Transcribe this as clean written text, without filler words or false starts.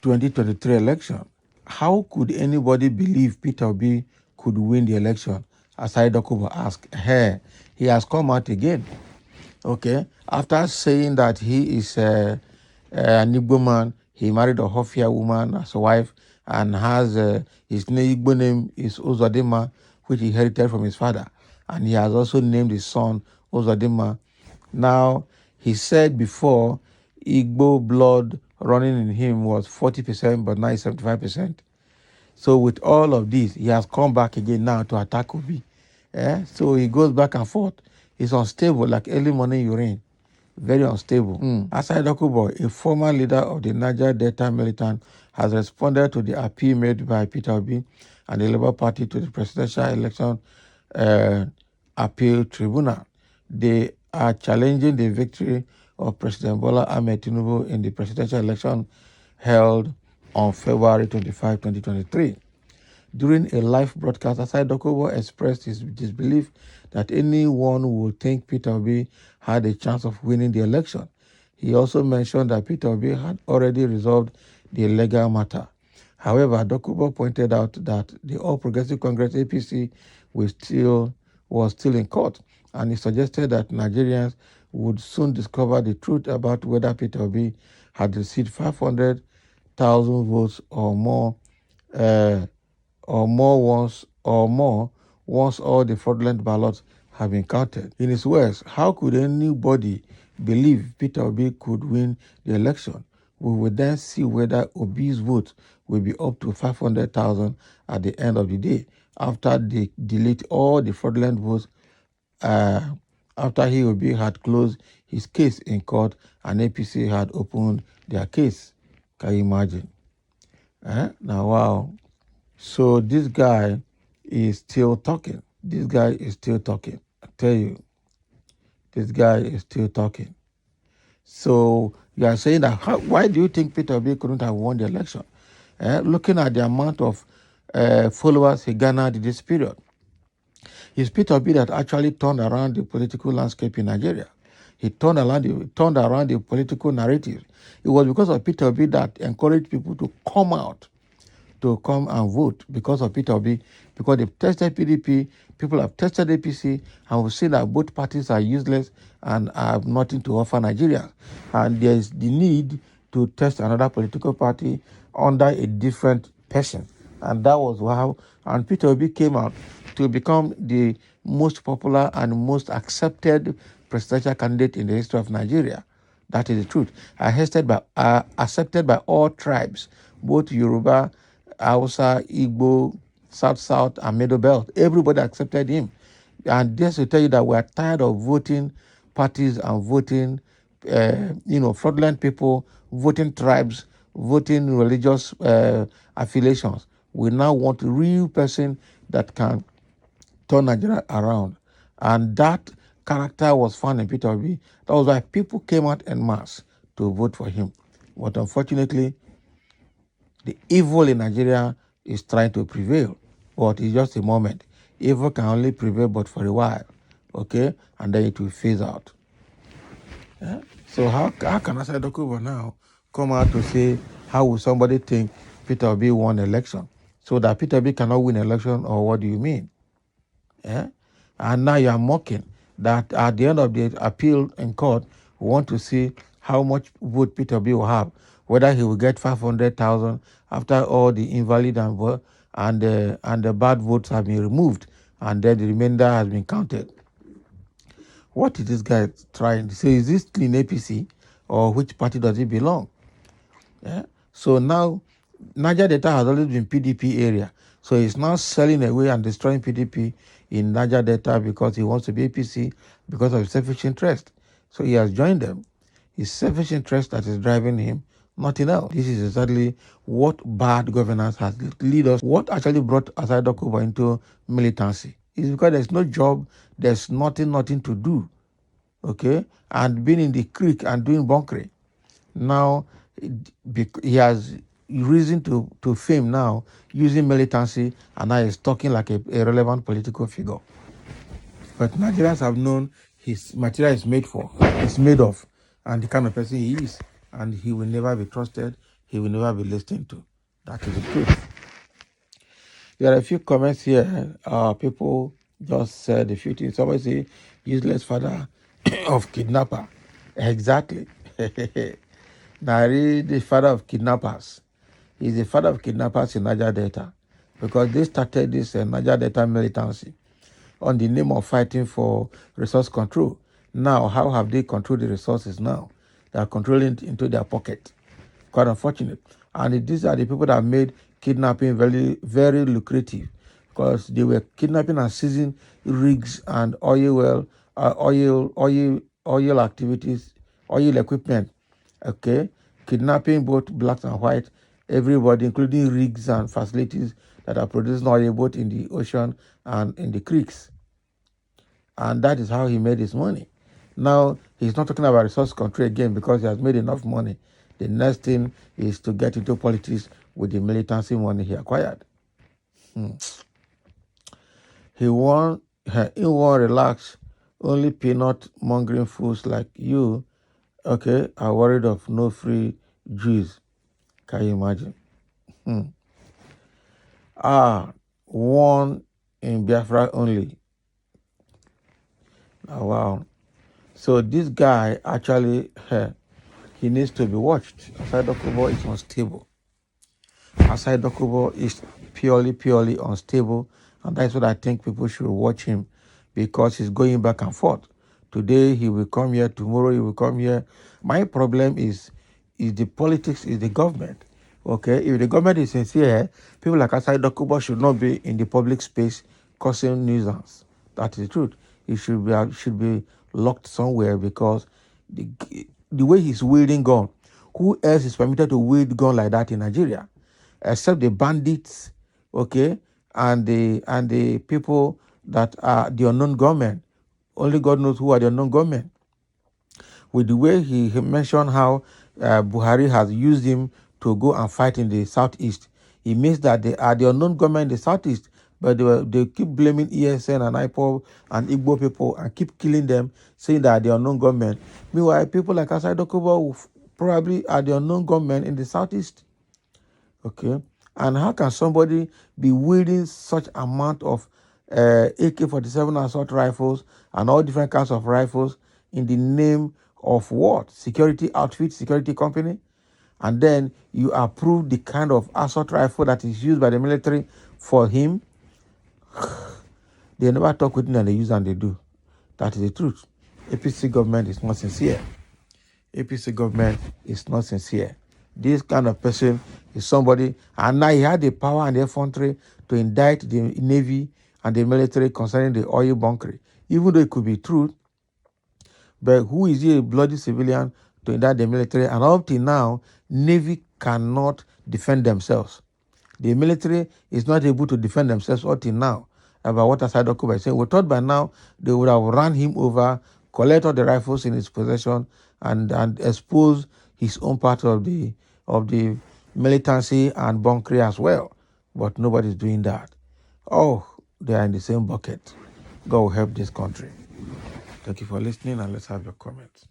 ...2023 election. How could anybody believe Peter Obi could win the election? As Dokubo asked, hey, he has come out again. Okay, after saying that he is an Igbo man, he married a Hofia woman as a wife and has his Igbo name is Uzodimma, which he inherited from his father. And he has also named his son Uzodimma. Now, he said before Igbo blood running in him was 40%, but now it's 75%. So with all of this, he has come back again now to attack Obi. So he goes back and forth. He's unstable like early morning urine. Very unstable. Aside Dokubo, a former leader of the Niger Delta militant, has responded to the appeal made by Peter Obi and the Labour Party to the presidential election appeal tribunal. They are challenging the victory of President Bola Ahmed Tinubu in the presidential election held on February 25, 2023. During a live broadcast, Asai Dokubo expressed his disbelief that anyone would think Peter Obi had a chance of winning the election. He also mentioned that Peter Obi had already resolved the legal matter. However, Dokubo pointed out that the All Progressive Congress APC was still in court, and he suggested that Nigerians would soon discover the truth about whether Peter Obi had received 500,000 votes or more once all the fraudulent ballots have been counted. In his words, how could anybody believe Peter Obi could win the election? We will then see whether Obi's vote will be up to 500,000 at the end of the day, after they delete all the fraudulent votes, after Obi had closed his case in court and APC had opened their case. Can you imagine? Now, wow. So this guy is still talking. This guy is still talking. I tell you, this guy is still talking. So you are saying that, why do you think Peter Obi couldn't have won the election? Looking at the amount of followers he garnered in this period. It's Peter Obi that actually turned around the political landscape in Nigeria. He turned around the political narrative. It was because of Peter Obi that encouraged people to come out, to come and vote because of Peter Obi, because they've tested PDP, people have tested APC, and we've seen that both parties are useless and have nothing to offer Nigerians. And there's the need to test another political party under a different person. And that was how, and Peter Obi came out to become the most popular and most accepted presidential candidate in the history of Nigeria. That is the truth. Accepted by all tribes, both Yoruba, Hausa, Igbo, South, and Middle Belt. Everybody accepted him. And just to tell you that we are tired of voting parties and voting, fraudulent people, voting tribes, voting religious affiliations. We now want a real person that can turn Nigeria around. And that character was found in Peter Obi. That was why people came out en masse to vote for him. But unfortunately, the evil in Nigeria is trying to prevail. But it's just a moment. Evil can only prevail but for a while. Okay? And then it will phase out. Yeah? So how can Asai Dokubo now come out to say, how will somebody think Peter Obi won election? So that Peter Obi cannot win election, or what do you mean? Yeah? And now you are mocking that at the end of the appeal in court, we want to see how much vote Peter Obi will have, whether he will get 500,000 after all the invalid and the bad votes have been removed, and then the remainder has been counted. What is this guy trying to say? Is this clean APC, or which party does he belong? Yeah? So now, Niger Delta has always been PDP area. So he's now selling away and destroying PDP in Niger Delta because he wants to be APC because of his selfish interest. So he has joined them. His selfish interest that is driving him, nothing else. This is exactly what bad governance has led us. What actually brought Asai Dokubo into militancy is because there's no job, there's nothing to do. Okay? And being in the creek and doing bunkering. Now, he has reason to fame now using militancy, and now he's talking like a relevant political figure. But Nigerians have known his material is made of, and the kind of person he is, and he will never be trusted, he will never be listened to. That is the truth. There are a few comments here. People just said a few things. Somebody say, useless father of kidnapper. Exactly. Now, really the father of kidnappers. He's the father of kidnappers in Niger Delta, because they started this Niger Delta militancy on the name of fighting for resource control. Now, how have they controlled the resources now? They are controlling it into their pocket. Quite unfortunate. And these are the people that made kidnapping very, very lucrative, because they were kidnapping and seizing rigs and oil activities, oil equipment. Okay, kidnapping both blacks and white, everybody, including rigs and facilities that are producing oil both in the ocean and in the creeks. And that is how he made his money. Now, he's not talking about resource control again because he has made enough money. The next thing is to get into politics with the militancy money he acquired. He won't relax. Only peanut mongering fools like you, okay, are worried of no free Jews. Can you imagine? One in Biafra only. Oh, wow. So this guy actually, he needs to be watched. Asai Dokubo is unstable. Asai Dokubo is purely unstable. And that's what I think people should watch him, because he's going back and forth. Today he will come here, tomorrow he will come here. My problem is the politics, is the government. Okay, if the government is sincere, people like Asai Dokubo should not be in the public space causing nuisance. That is the truth. He should be locked somewhere, because the way he's wielding gun, who else is permitted to wield gun like that in Nigeria, except the bandits, okay, and the people that are the unknown government. Only God knows who are the unknown government. With the way he mentioned how Buhari has used him to go and fight in the southeast, it means that they are the unknown government in the southeast, but they keep blaming ESN and IPOB and Igbo people and keep killing them, saying that they are the unknown government. Meanwhile, people like Asai Dokubo probably are the unknown government in the southeast. Okay, and how can somebody be wielding such amount of AK-47 assault rifles and all different kinds of rifles in the name of what? Security outfit, security company? And then you approve the kind of assault rifle that is used by the military for him? They never talk with him and they use and they do. That is the truth. APC government is not sincere. APC government is not sincere. This kind of person is somebody, and now he had the power and the effrontery to indict the Navy and the military concerning the oil bunkering, even though it could be true. But who is he, a bloody civilian, to indict the military? And up till now, Navy cannot defend themselves. The military is not able to defend themselves up till now about what Asai Dokubo is saying. We thought by now they would have run him over, collect all the rifles in his possession, and expose his own part of the militancy and bunkering as well. But nobody's doing that. Oh, they are in the same bucket. God will help this country. Thank you for listening, and let's have your comments.